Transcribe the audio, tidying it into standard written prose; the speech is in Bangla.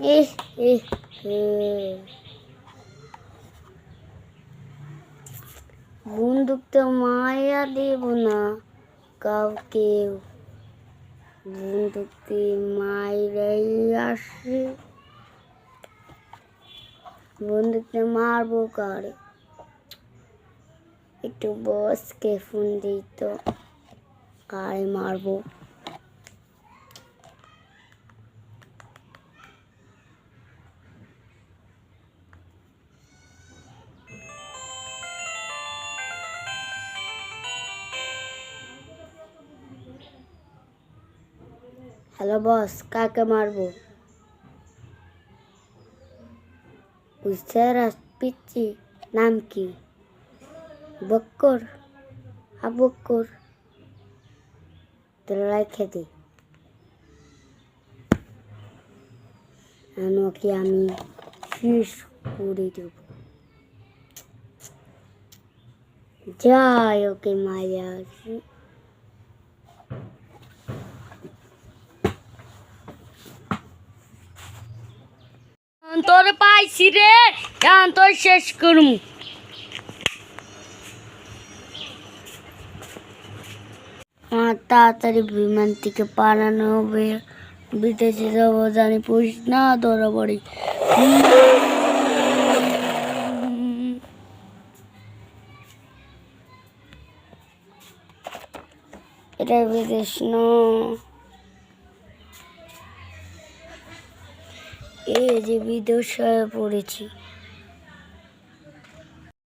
এহ এহ বন্দুক তো মায়া দেব না কাউকে, বন্দুক দিয়ে মাইরাই আসে, বন্দুক দিয়ে মারবো কারে? একটু বসকে ফোন দিই তো, কারে মারবো? হ্যালো বস, কাকে মারবো? স্যার পিচ্ছি, নাম কি? বক্কর, বক্কর, তোরা রেখে দি, ওকে আমি শেষ করে দেব। যাই ওকে মারে আসি। তোর পাইছি রে, তোর শেষ করুম। তাড়াতাড়ি বিমান থেকে পালানো হবে, বিদেশে যাবো জানি পুলিশ না ধরা পড়ি। এটা বিদেশ না, এই যে বিদেশ হয়ে পড়েছি।